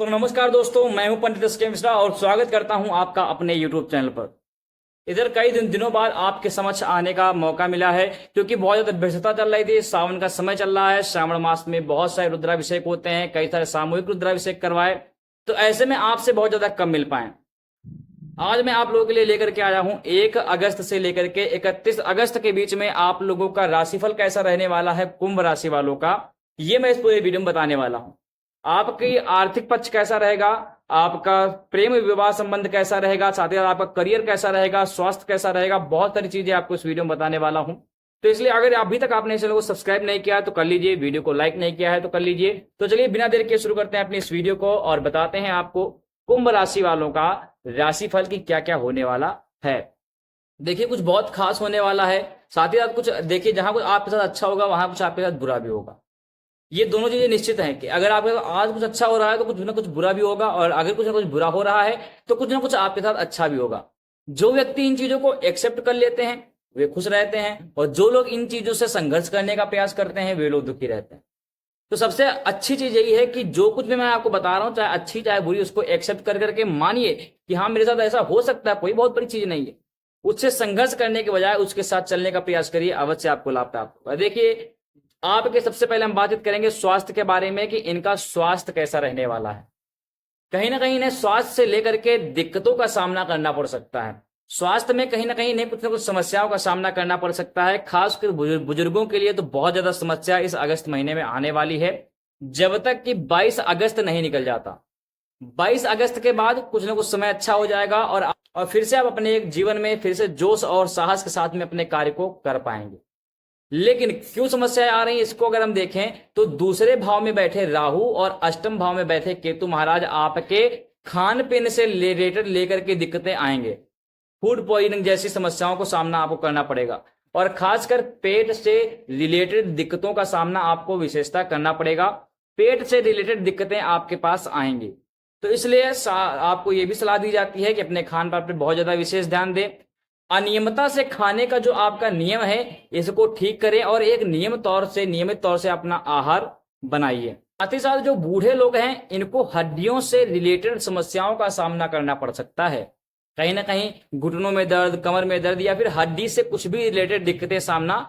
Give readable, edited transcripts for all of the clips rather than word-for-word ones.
तो नमस्कार दोस्तों, मैं हूं पंडित एस के मिश्रा और स्वागत करता हूं आपका अपने YouTube चैनल पर। इधर कई दिनों बाद आपके समक्ष आने का मौका मिला है क्योंकि बहुत ज्यादा व्यस्तता चल रही थी। सावन का समय चल रहा है। श्रावण मास में बहुत सारे रुद्राभिषेक होते हैं, कई सारे सामूहिक रुद्राभिषेक करवाए, तो ऐसे में आपसे बहुत ज्यादा कम मिल पाए। आज मैं आप लोगों के लिए लेकर के आया हूं 1 अगस्त से लेकर के 31 अगस्त के बीच में आप लोगों का राशिफल कैसा रहने वाला है, कुंभ राशि वालों का, ये मैं इस पूरे वीडियो में बताने वाला हूं। आपकी आर्थिक पक्ष कैसा रहेगा, आपका प्रेम विवाह संबंध कैसा रहेगा, साथ ही साथ आपका करियर कैसा रहेगा, स्वास्थ्य कैसा रहेगा, बहुत सारी चीजें आपको इस वीडियो में बताने वाला हूं। तो इसलिए अगर अभी तक आपने चैनल को सब्सक्राइब नहीं किया है तो कर लीजिए, वीडियो को लाइक नहीं किया है तो कर लीजिए। तो चलिए बिना देर के शुरू करते हैं अपनी इस वीडियो को और बताते हैं आपको कुंभ राशि वालों का राशिफल की क्या क्या होने वाला है। देखिए, कुछ बहुत खास होने वाला है। साथ ही साथ कुछ देखिए, जहां कुछ आपके साथ अच्छा होगा वहां कुछ आपके साथ बुरा भी होगा। ये दोनों चीजें निश्चित हैं कि अगर आपके साथ आज कुछ अच्छा हो रहा है तो कुछ ना कुछ बुरा भी होगा, और अगर कुछ ना कुछ बुरा हो रहा है तो कुछ ना कुछ आपके साथ अच्छा भी होगा। जो व्यक्ति इन चीजों को एक्सेप्ट कर लेते हैं वे खुश रहते हैं, और जो लोग इन चीजों से संघर्ष करने का प्रयास करते हैं वे लोग दुखी रहते हैं। तो सबसे अच्छी चीज यही है कि जो कुछ भी मैं आपको बता रहा हूं, चाहे अच्छी चाहे बुरी, उसको एक्सेप्ट कर करके मानिए कि हाँ, मेरे साथ ऐसा हो सकता है, कोई बहुत बड़ी चीज नहीं है। उससे संघर्ष करने के बजाय उसके साथ चलने का प्रयास करिए, अवश्य आपको लाभ प्राप्त होगा। देखिए, आपके सबसे पहले हम बातचीत करेंगे स्वास्थ्य के बारे में कि इनका स्वास्थ्य कैसा रहने वाला है। कहीं ना कहीं इन्हें स्वास्थ्य से लेकर के दिक्कतों का सामना करना पड़ सकता है। स्वास्थ्य में कहीं ना कहीं इन्हें कुछ ना कुछ समस्याओं का सामना करना पड़ सकता है। खासकर बुजुर्गों के लिए तो बहुत ज्यादा समस्या इस अगस्त महीने में आने वाली है, जब तक कि 22 अगस्त नहीं निकल जाता। 22 अगस्त के बाद कुछ ना कुछ समय अच्छा हो जाएगा और फिर से आप अपने एक जीवन में फिर से जोश और साहस के साथ में अपने कार्य को कर पाएंगे। लेकिन क्यों समस्याएं आ रही हैं, इसको अगर हम देखें तो दूसरे भाव में बैठे राहु और अष्टम भाव में बैठे केतु महाराज आपके खान पीन से रिलेटेड लेकर के दिक्कतें आएंगे। फूड पॉइजनिंग जैसी समस्याओं को सामना आपको करना पड़ेगा, और खासकर पेट से रिलेटेड दिक्कतों का सामना आपको विशेषता करना पड़ेगा। पेट से रिलेटेड दिक्कतें आपके पास आएंगी, तो इसलिए आपको यह भी सलाह दी जाती है कि अपने खान पान पर बहुत ज्यादा विशेष ध्यान दें। अनियमितता से खाने का जो आपका नियम है इसको ठीक करें, और एक नियमित तौर से अपना आहार बनाइए। साथ ही साथ जो बूढ़े लोग हैं इनको हड्डियों से रिलेटेड समस्याओं का सामना करना पड़ सकता है। कहीं ना कहीं घुटनों में दर्द, कमर में दर्द, या फिर हड्डी से कुछ भी रिलेटेड दिक्कतें सामना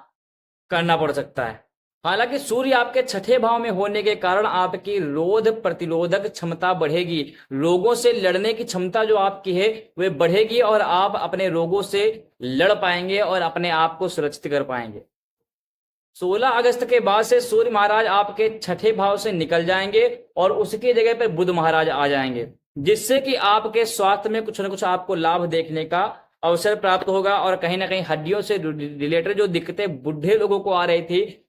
करना पड़ सकता है। हालांकि सूर्य आपके छठे भाव में होने के कारण आपकी रोग प्रतिरोधक क्षमता बढ़ेगी। रोगों से लड़ने की क्षमता जो आपकी है वह बढ़ेगी, और आप अपने रोगों से लड़ पाएंगे और अपने आप को सुरक्षित कर पाएंगे। 16 अगस्त के बाद से सूर्य महाराज आपके छठे भाव से निकल जाएंगे और उसकी जगह पर बुध महाराज आ जाएंगे, जिससे कि आपके स्वास्थ्य में कुछ न कुछ आपको लाभ देखने का अवसर प्राप्त होगा। और कहीं ना कहीं हड्डियों से रिलेटेड जो दिक्कतें बूढ़े लोगों को आ रही थी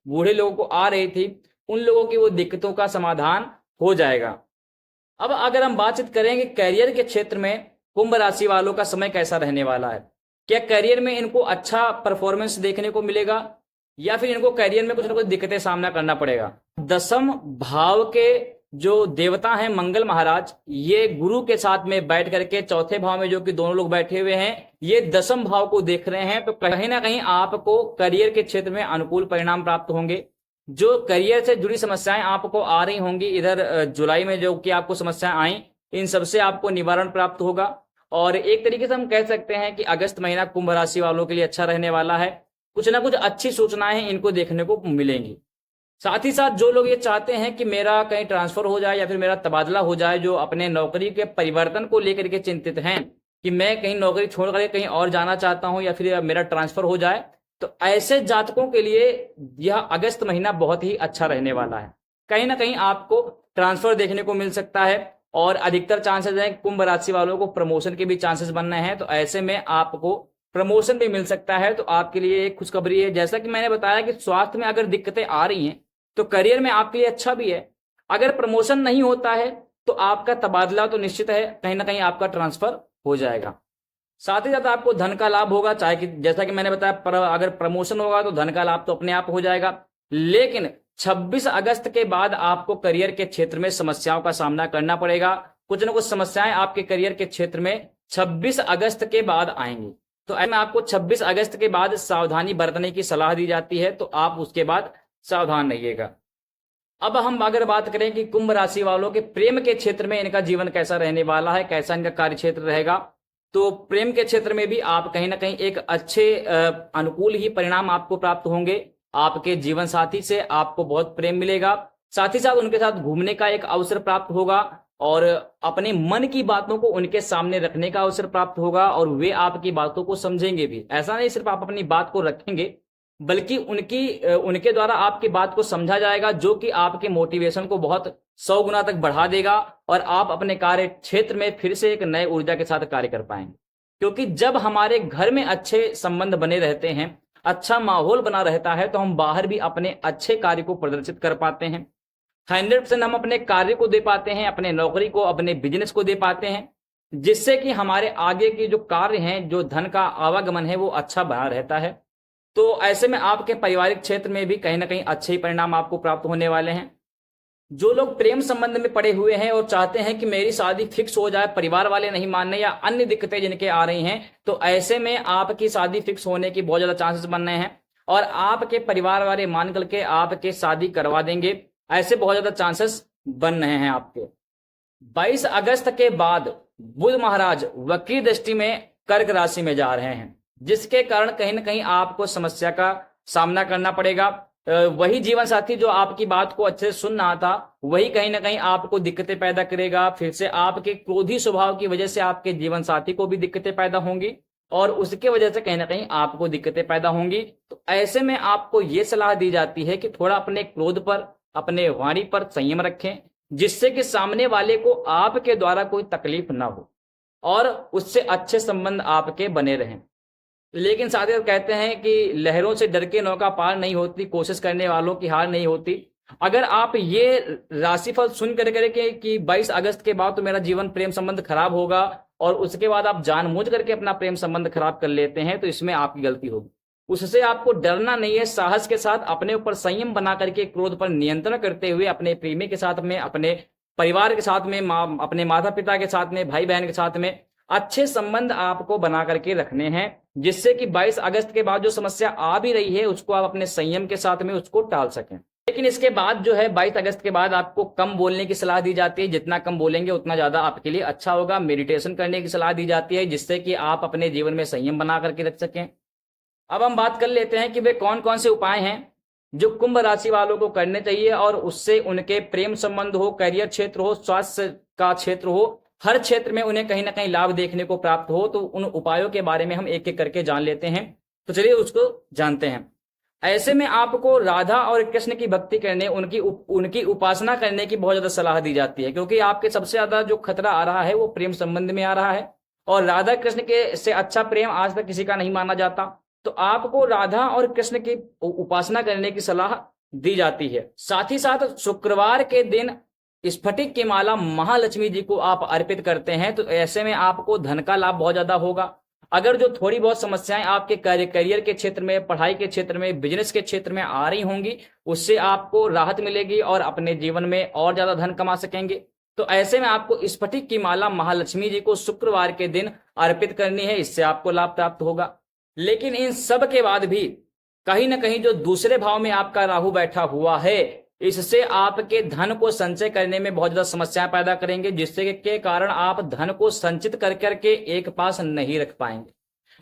उन लोगों की वो दिक्कतों का समाधान हो जाएगा। अब अगर हम बातचीत करेंगे करियर के क्षेत्र में कुंभ राशि वालों का समय कैसा रहने वाला है, क्या करियर में इनको अच्छा परफॉर्मेंस देखने को मिलेगा, या फिर इनको करियर में कुछ ना कुछ दिक्कतें सामना करना पड़ेगा। दसम भाव के जो देवता हैं मंगल महाराज, ये गुरु के साथ में बैठ करके चौथे भाव में जो कि दोनों लोग बैठे हुए हैं, ये दसम भाव को देख रहे हैं। तो कहीं ना कहीं आपको करियर के क्षेत्र में अनुकूल परिणाम प्राप्त होंगे। जो करियर से जुड़ी समस्याएं आपको आ रही होंगी, इधर जुलाई में जो कि आपको समस्याएं आई, इन सबसे आपको निवारण प्राप्त होगा। और एक तरीके से हम कह सकते हैं कि अगस्त महीना कुंभ राशि वालों के लिए अच्छा रहने वाला है। कुछ ना कुछ अच्छी सूचनाएं इनको देखने को मिलेंगी। साथ ही साथ जो लोग ये चाहते हैं कि मेरा कहीं ट्रांसफर हो जाए या फिर मेरा तबादला हो जाए, जो अपने नौकरी के परिवर्तन को लेकर के चिंतित हैं कि मैं कहीं नौकरी छोड़ करके कहीं और जाना चाहता हूं या फिर मेरा ट्रांसफर हो जाए, तो ऐसे जातकों के लिए यह अगस्त महीना बहुत ही अच्छा रहने वाला है। कहीं ना कहीं आपको ट्रांसफर देखने को मिल सकता है, और अधिकतर चांसेस है कुंभ राशि वालों को प्रमोशन के भी चांसेस बन रहे हैं। तो ऐसे में आपको प्रमोशन भी मिल सकता है, तो आपके लिए एक खुशखबरी है। जैसा कि मैंने बताया कि स्वास्थ्य में अगर दिक्कतें आ रही हैं तो करियर में आपके लिए अच्छा भी है। अगर प्रमोशन नहीं होता है तो आपका तबादला तो निश्चित है, कहीं ना कहीं आपका ट्रांसफर हो जाएगा। साथ ही साथ आपको धन का लाभ होगा, चाहे कि जैसा कि मैंने बताया, अगर प्रमोशन होगा तो धन का लाभ तो अपने आप हो जाएगा। लेकिन 26 अगस्त के बाद आपको करियर के क्षेत्र में समस्याओं का सामना करना पड़ेगा। कुछ ना कुछ समस्याएं आपके करियर के क्षेत्र में 26 अगस्त के बाद आएंगी। तो ऐसे में आपको 26 अगस्त के बाद सावधानी बरतने की सलाह दी जाती है, तो आप उसके बाद सावधान रहिएगा। अब हम अगर बात करें कि कुंभ राशि वालों के प्रेम के क्षेत्र में इनका जीवन कैसा रहने वाला है, कैसा इनका कार्य क्षेत्र रहेगा, तो प्रेम के क्षेत्र में भी आप कहीं ना कहीं एक अच्छे अनुकूल ही परिणाम आपको प्राप्त होंगे। आपके जीवन साथी से आपको बहुत प्रेम मिलेगा, साथ ही साथ उनके साथ घूमने का एक अवसर प्राप्त होगा और अपने मन की बातों को उनके सामने रखने का अवसर प्राप्त होगा और वे आपकी बातों को समझेंगे भी। ऐसा नहीं सिर्फ आप अपनी बात को रखेंगे, बल्कि उनके द्वारा आपकी बात को समझा जाएगा, जो कि आपके मोटिवेशन को बहुत 100 गुना तक बढ़ा देगा और आप अपने कार्य क्षेत्र में फिर से एक नए ऊर्जा के साथ कार्य कर पाएंगे। क्योंकि जब हमारे घर में अच्छे संबंध बने रहते हैं, अच्छा माहौल बना रहता है, तो हम बाहर भी अपने अच्छे कार्य को प्रदर्शित कर पाते हैं। 100% हम अपने कार्य को दे पाते हैं, अपने नौकरी को, अपने बिजनेस को दे पाते हैं, जिससे कि हमारे आगे के जो कार्य हैं, जो धन का आवागमन है, वो अच्छा बना रहता है। तो ऐसे में आपके पारिवारिक क्षेत्र में भी कहीं ना कहीं अच्छे ही परिणाम आपको प्राप्त होने वाले हैं। जो लोग प्रेम संबंध में पड़े हुए हैं और चाहते हैं कि मेरी शादी फिक्स हो जाए, परिवार वाले नहीं मानने या अन्य दिक्कतें जिनके आ रही हैं, तो ऐसे में आपकी शादी फिक्स होने की बहुत ज्यादा चांसेस बन रहे हैं और आपके परिवार वाले मान करके आपके शादी करवा देंगे। ऐसे बहुत ज्यादा चांसेस बन रहे हैं आपके। 22 अगस्त के बाद बुध महाराज वक्री दृष्टि में कर्क राशि में जा रहे हैं, जिसके कारण कहीं ना कहीं आपको समस्या का सामना करना पड़ेगा। वही जीवन साथी जो आपकी बात को अच्छे से सुन रहा था, वही कहीं ना कहीं आपको दिक्कतें पैदा करेगा। फिर से आपके क्रोधी स्वभाव की वजह से आपके जीवन साथी को भी दिक्कतें पैदा होंगी और उसके वजह से कहीं ना कहीं आपको दिक्कतें पैदा होंगी। तो ऐसे में आपको ये सलाह दी जाती है कि थोड़ा अपने क्रोध पर, अपने वाणी पर संयम रखें, जिससे कि सामने वाले को आपके द्वारा कोई तकलीफ ना हो और उससे अच्छे संबंध आपके बने रहें। लेकिन साथ ही कहते हैं कि लहरों से डर के नौका पार नहीं होती, कोशिश करने वालों की हार नहीं होती। अगर आप ये राशिफल सुन करके कि 22 अगस्त के बाद तो मेरा जीवन प्रेम संबंध खराब होगा और उसके बाद आप जानबूझ करके अपना प्रेम संबंध खराब कर लेते हैं, तो इसमें आपकी गलती होगी। उससे आपको डरना नहीं है, साहस के साथ अपने ऊपर संयम बना करके क्रोध पर नियंत्रण करते हुए अपने प्रेमी के साथ में, अपने परिवार के साथ में, अपने माता पिता के साथ में, भाई बहन के साथ में अच्छे संबंध आपको बना करके रखने हैं, जिससे कि 22 अगस्त के बाद जो समस्या आ भी रही है उसको आप अपने संयम के साथ में उसको टाल सकें। लेकिन इसके बाद जो है 22 अगस्त के बाद आपको कम बोलने की सलाह दी जाती है। जितना कम बोलेंगे उतना ज्यादा आपके लिए अच्छा होगा। मेडिटेशन करने की सलाह दी जाती है, जिससे कि आप अपने जीवन में संयम बना करके रख सकें। अब हम बात कर लेते हैं कि वे कौन कौन से उपाय हैं जो कुंभ राशि वालों को करने चाहिए और उससे उनके प्रेम संबंध हो, करियर क्षेत्र हो, स्वास्थ्य का क्षेत्र हो, हर क्षेत्र में उन्हें कहीं ना कहीं लाभ देखने को प्राप्त हो। तो उन उपायों के बारे में हम एक एक करके जान लेते हैं। तो चलिए उसको जानते हैं। ऐसे में आपको राधा और कृष्ण की भक्ति करने, उनकी उपासना करने की बहुत ज्यादा सलाह दी जाती है, क्योंकि आपके सबसे ज्यादा जो खतरा आ रहा है वो प्रेम संबंध में आ रहा है और राधा कृष्ण के से अच्छा प्रेम आज तक किसी का नहीं माना जाता। तो आपको राधा और कृष्ण की उपासना करने की सलाह दी जाती है। साथ ही साथ शुक्रवार के दिन स्फटिक की माला महालक्ष्मी जी को आप अर्पित करते हैं, तो ऐसे में आपको धन का लाभ बहुत ज्यादा होगा। अगर जो थोड़ी बहुत समस्याएं आपके करियर के क्षेत्र में, पढ़ाई के क्षेत्र में, बिजनेस के क्षेत्र में आ रही होंगी, उससे आपको राहत मिलेगी और अपने जीवन में और ज्यादा धन कमा सकेंगे। तो ऐसे में आपको स्फटिक की माला महालक्ष्मी जी को शुक्रवार के दिन अर्पित करनी है, इससे आपको लाभ प्राप्त होगा। लेकिन इन सब के बाद भी कहीं ना कहीं जो दूसरे भाव में आपका राहु बैठा हुआ है, इससे आपके धन को संचय करने में बहुत ज्यादा समस्याएं पैदा करेंगे, जिससे के कारण आप धन को संचित कर करके एक पास नहीं रख पाएंगे।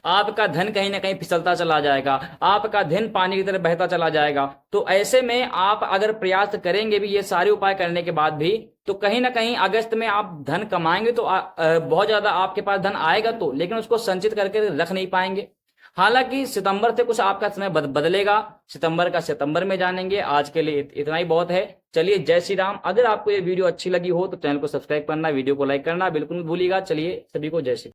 आपका धन कहीं ना कहीं फिसलता चला जाएगा, आपका धन पानी की तरह बहता चला जाएगा। तो ऐसे में आप अगर प्रयास करेंगे भी ये सारे उपाय करने के बाद भी, तो कहीं ना कहीं अगस्त में आप धन कमाएंगे तो बहुत ज्यादा आपके पास धन आएगा, तो लेकिन उसको संचित करके रख नहीं पाएंगे। हालांकि सितंबर से कुछ आपका समय बदलेगा, सितंबर का सितंबर में जानेंगे। आज के लिए इतना ही बहुत है। चलिए, जय श्री राम। अगर आपको ये वीडियो अच्छी लगी हो तो चैनल को सब्सक्राइब करना, वीडियो को लाइक करना बिल्कुल मत भूलिएगा। चलिए, सभी को जय श्री राम।